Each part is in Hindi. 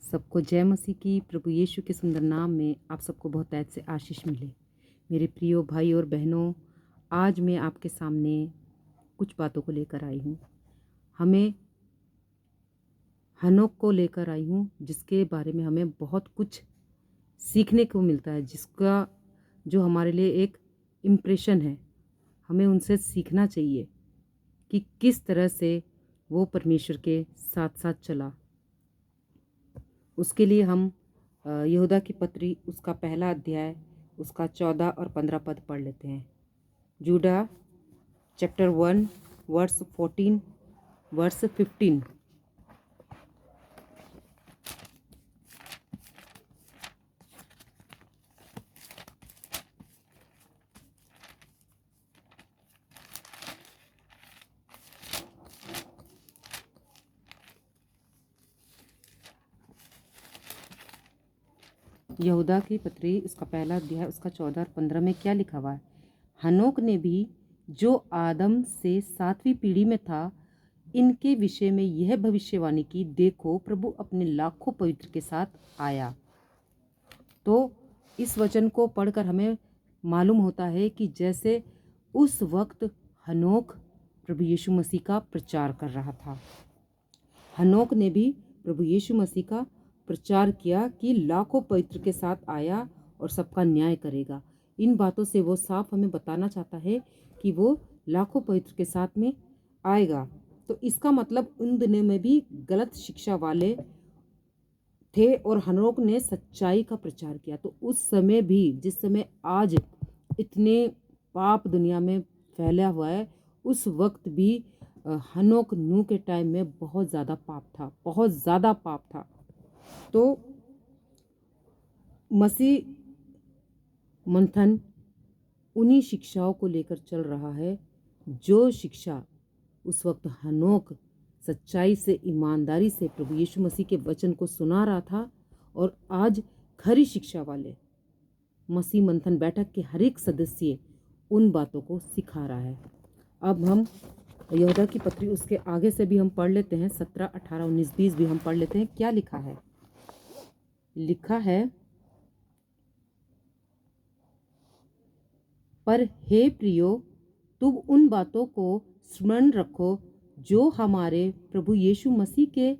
सबको जय मसीह की। प्रभु यीशु के सुंदर नाम में आप सबको बहुत ऐद से आशीष मिले। मेरे प्रियो भाई और बहनों, आज मैं आपके सामने कुछ बातों को लेकर आई हूँ। हमें हनोक को लेकर आई हूँ, जिसके बारे में हमें बहुत कुछ सीखने को मिलता है, जिसका जो हमारे लिए एक इम्प्रेशन है। हमें उनसे सीखना चाहिए कि किस तरह से वो परमेश्वर के साथ साथ चला। उसके लिए हम यहूदा की पत्री उसका पहला अध्याय उसका 14 और 15 पद पढ़ लेते हैं। Jude chapter 1 verse 14 verse 15। यहूदा की पत्री उसका पहला अध्याय उसका 14 और 15 में क्या लिखा हुआ है? हनोक ने भी, जो आदम से 7वीं पीढ़ी में था, इनके विषय में यह भविष्यवाणी की, देखो प्रभु अपने लाखों पवित्र के साथ आया। तो इस वचन को पढ़कर हमें मालूम होता है कि जैसे उस वक्त हनोक प्रभु यीशु मसीह का प्रचार कर रहा था। हनोक ने भी प्रभु यीशु मसीह का प्रचार किया कि लाखों पवित्र के साथ आया और सबका न्याय करेगा। इन बातों से वो साफ हमें बताना चाहता है कि वो लाखों पवित्र के साथ में आएगा। तो इसका मतलब उन दिनों में भी गलत शिक्षा वाले थे और हनोक ने सच्चाई का प्रचार किया। तो उस समय भी, जिस समय आज इतने पाप दुनिया में फैला हुआ है, उस वक्त भी हनोक नूह के टाइम में बहुत ज़्यादा पाप था, बहुत ज़्यादा पाप था। तो मसीह मंथन उन्हीं शिक्षाओं को लेकर चल रहा है, जो शिक्षा उस वक्त हनोक सच्चाई से, ईमानदारी से प्रभु यीशु मसीह के वचन को सुना रहा था, और आज खरी शिक्षा वाले मसीह मंथन बैठक के हर एक सदस्य उन बातों को सिखा रहा है। अब हम यहूदा की पत्री उसके आगे से भी हम पढ़ लेते हैं। 17, 18, 19, 20 भी हम पढ़ लेते हैं। क्या लिखा है? लिखा है, पर हे प्रियो, तुम उन बातों को स्मरण रखो जो हमारे प्रभु यीशु मसीह के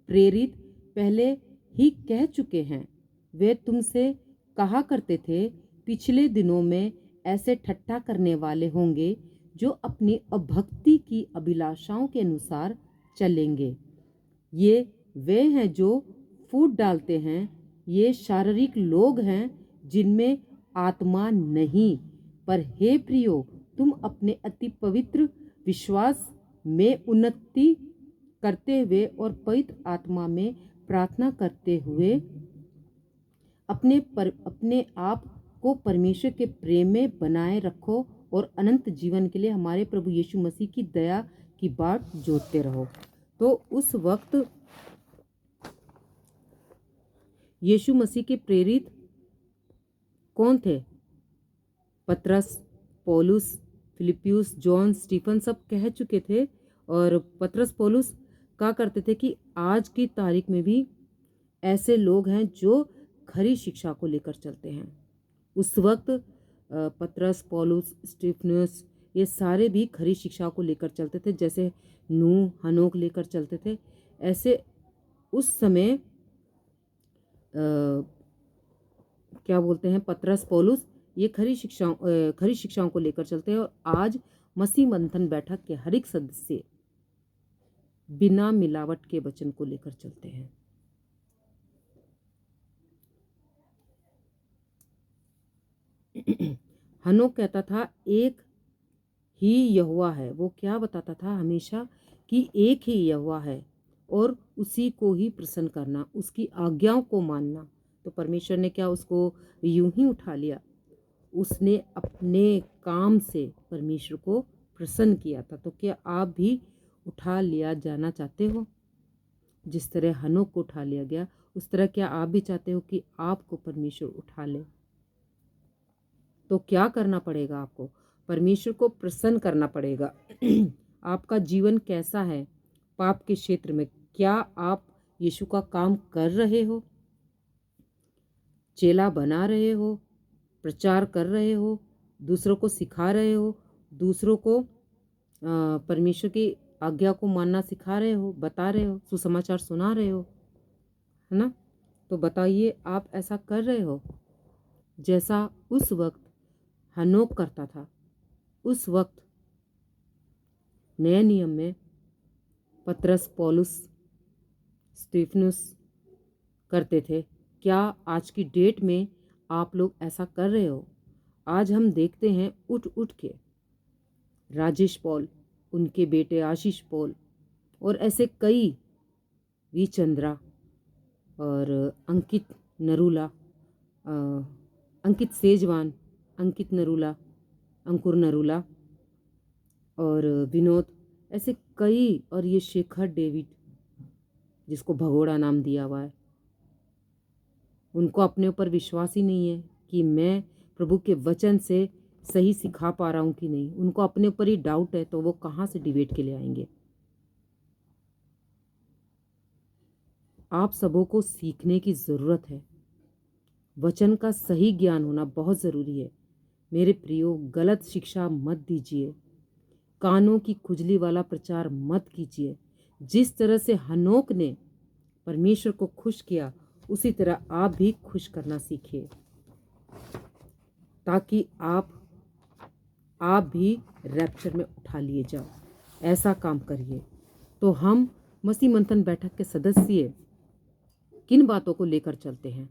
प्रेरित पहले ही कह चुके हैं। वे तुमसे कहा करते थे, पिछले दिनों में ऐसे ठट्ठा करने वाले होंगे जो अपनी अभक्ति की अभिलाषाओं के अनुसार चलेंगे। ये वे हैं जो फूट डालते हैं। ये शारीरिक लोग हैं जिनमें आत्मा नहीं। पर हे प्रियो, तुम अपने अति पवित्र विश्वास में उन्नति करते हुए और पवित्र आत्मा में प्रार्थना करते हुए अपने आप को परमेश्वर के प्रेम में बनाए रखो और अनंत जीवन के लिए हमारे प्रभु यीशु मसीह की दया की बाट जोतते रहो। तो उस वक्त यीशु मसीह के प्रेरित कौन थे? पतरस, पौलुस, फिलिपियुस, जॉन, स्टीफन सब कह चुके थे। और पतरस, पौलुस कहा करते थे कि आज की तारीख में भी ऐसे लोग हैं जो खरी शिक्षा को लेकर चलते हैं। उस वक्त पतरस, पौलुस, स्टीफनुस, ये सारे भी खरी शिक्षा को लेकर चलते थे। जैसे नूह, हनोक लेकर चलते थे, ऐसे उस समय क्या बोलते हैं, पतरस, पौलुस, ये खरी शिक्षाओं को लेकर चलते हैं। और आज मसीह मंथन बैठक के हर एक सदस्य बिना मिलावट के वचन को लेकर चलते हैं। हनोक कहता था एक ही यहोवा है। वो क्या बताता था हमेशा? कि एक ही यहोवा है और उसी को ही प्रसन्न करना, उसकी आज्ञाओं को मानना। तो परमेश्वर ने क्या उसको यूं ही उठा लिया? उसने अपने काम से परमेश्वर को प्रसन्न किया था। तो क्या आप भी उठा लिया जाना चाहते हो? जिस तरह हनोक को उठा लिया गया, उस तरह क्या आप भी चाहते हो कि आपको परमेश्वर उठा ले? तो क्या करना पड़ेगा आपको? परमेश्वर को प्रसन्न करना पड़ेगा। आपका जीवन कैसा है? पाप के क्षेत्र में क्या आप यीशु का काम कर रहे हो, चेला बना रहे हो, प्रचार कर रहे हो, दूसरों को सिखा रहे हो, दूसरों को परमेश्वर की आज्ञा को मानना सिखा रहे हो, बता रहे हो, सुसमाचार सुना रहे हो, है ना? तो बताइए, आप ऐसा कर रहे हो जैसा उस वक्त हनोक करता था? उस वक्त नए नियम में पतरस, पौलुस, स्तिफनुस करते थे। क्या आज की डेट में आप लोग ऐसा कर रहे हो? आज हम देखते हैं उठ उठ के राजेश पॉल, उनके बेटे आशीष पॉल और ऐसे कई, वी चंद्रा और अंकित नरूला, अंकित सेजवान, अंकित नरूला, अंकुर नरूला और विनोद, ऐसे कई, और ये शेखर डेविड जिसको भगोड़ा नाम दिया हुआ है, उनको अपने ऊपर विश्वास ही नहीं है कि मैं प्रभु के वचन से सही सिखा पा रहा हूँ कि नहीं। उनको अपने ऊपर ही डाउट है, तो वो कहाँ से डिबेट के लिए आएंगे? आप सबों को सीखने की ज़रूरत है। वचन का सही ज्ञान होना बहुत ज़रूरी है। मेरे प्रियो, गलत शिक्षा मत दीजिए, कानों की खुजली वाला प्रचार मत कीजिए। जिस तरह से हनोक ने परमेश्वर को खुश किया, उसी तरह आप भी खुश करना सीखिए, ताकि आप भी रैप्चर में उठा लिए जाओ। ऐसा काम करिए। तो हम मसीह मंथन बैठक के सदस्य किन बातों को लेकर चलते हैं?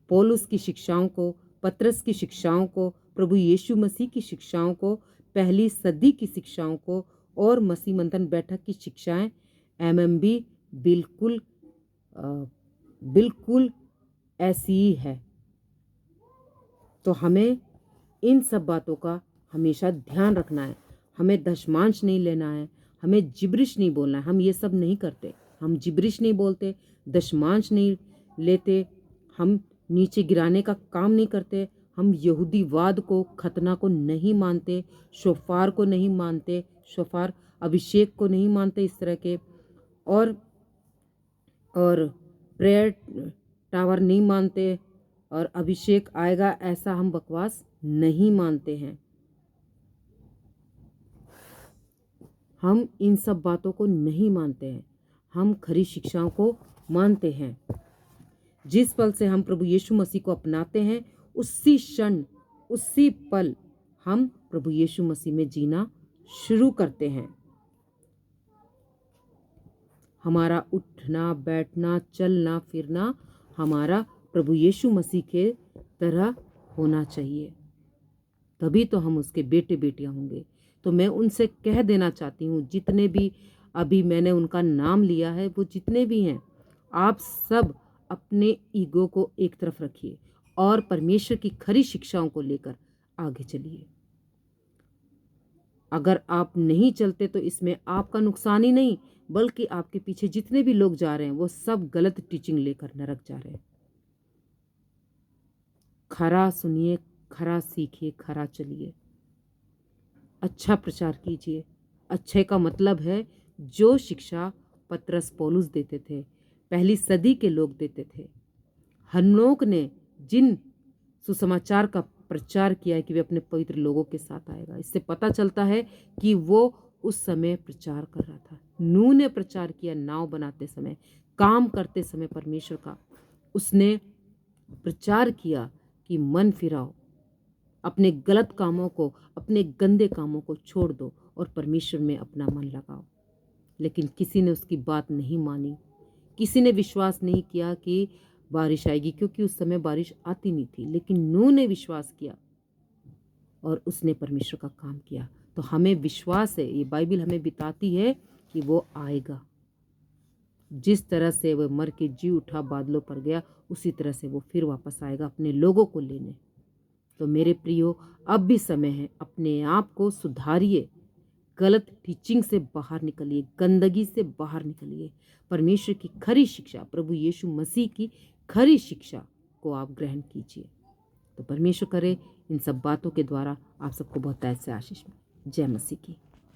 पौलुस की शिक्षाओं को, पतरस की शिक्षाओं को, प्रभु यीशु मसीह की शिक्षाओं को, पहली सदी की शिक्षाओं को और मसीह मंथन बैठक की शिक्षाएं एमएमबी बिल्कुल ऐसी ही है। तो हमें इन सब बातों का हमेशा ध्यान रखना है। हमें दशमांश नहीं लेना है, हमें जिब्रिश नहीं बोलना है। हम ये सब नहीं करते। हम जिब्रिश नहीं बोलते, दशमांश नहीं लेते, हम नीचे गिराने का काम नहीं करते, हम यहूदीवाद को, खतना को नहीं मानते, शोफार को नहीं मानते, शोफार अभिषेक को नहीं मानते इस तरह के, और प्रेयर टावर नहीं मानते, और अभिषेक आएगा ऐसा हम बकवास नहीं मानते हैं। हम इन सब बातों को नहीं मानते हैं। हम खरी शिक्षाओं को मानते हैं। जिस पल से हम प्रभु यीशु मसीह को अपनाते हैं, उसी क्षण, उसी पल हम प्रभु यीशु मसीह में जीना शुरू करते हैं। हमारा उठना, बैठना, चलना फिरना हमारा प्रभु यीशु मसीह के तरह होना चाहिए, तभी तो हम उसके बेटे बेटियां होंगे। तो मैं उनसे कह देना चाहती हूँ, जितने भी अभी मैंने उनका नाम लिया है, वो जितने भी हैं, आप सब अपने ईगो को एक तरफ रखिए और परमेश्वर की खरी शिक्षाओं को लेकर आगे चलिए। अगर आप नहीं चलते तो इसमें आपका नुकसान ही नहीं, बल्कि आपके पीछे जितने भी लोग जा रहे हैं, वो सब गलत टीचिंग लेकर नरक जा रहे हैं। खरा सुनिए, खरा सीखिए, खरा चलिए, अच्छा प्रचार कीजिए। अच्छे का मतलब है जो शिक्षा पतरस, पौलुस देते थे, पहली सदी के लोग देते थे। हनोक ने जिन सुसमाचार का प्रचार किया है कि वे अपने पवित्र लोगों के साथ आएगा, इससे पता चलता है कि वो उस समय प्रचार कर रहा था। नूह ने प्रचार किया नाव बनाते समय, काम करते समय परमेश्वर का। उसने प्रचार किया कि मन फिराओ, अपने गलत कामों को, अपने गंदे कामों को छोड़ दो और परमेश्वर में अपना मन लगाओ। लेकिन किसी ने उसकी बात नहीं मानी, किसी ने विश्वास नहीं किया कि बारिश आएगी, क्योंकि उस समय बारिश आती नहीं थी। लेकिन नूह ने विश्वास किया और उसने परमेश्वर का काम किया। तो हमें विश्वास है, ये बाइबल हमें बताती है कि वो आएगा। जिस तरह से वह मर के जी उठा, बादलों पर गया, उसी तरह से वो फिर वापस आएगा अपने लोगों को लेने। तो मेरे प्रियो, अब भी समय है, अपने आप को सुधारिए, गलत टीचिंग से बाहर निकलिए, गंदगी से बाहर निकलिए। परमेश्वर की खरी शिक्षा, प्रभु यीशु मसीह की खरी शिक्षा को आप ग्रहण कीजिए। तो परमेश्वर करे इन सब बातों के द्वारा आप सबको बहुत ऐसे आशीष मिले। जय मसीह की।